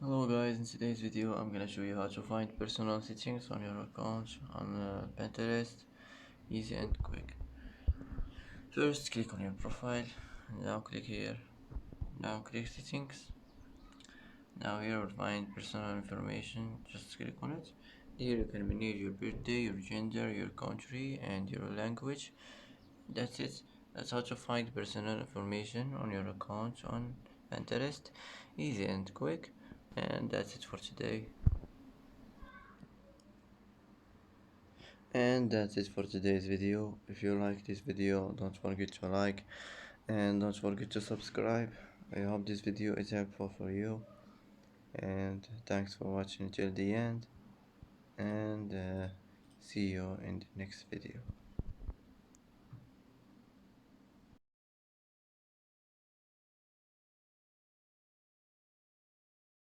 Hello guys, in today's video I'm gonna show you how to find personal settings on your account on Pinterest, easy and quick. First click on your profile, now click here, now click settings. Now here you'll find personal information, just click on it. Here you can manage your birthday, your gender, your country and your language. That's it. That's how to find personal information on your account on Pinterest, easy and quick. And that's it for today. And that's it for today's video. If you like this video, don't forget to like and don't forget to subscribe. I hope this video is helpful for you, and thanks for watching till the end, and see you in the next video.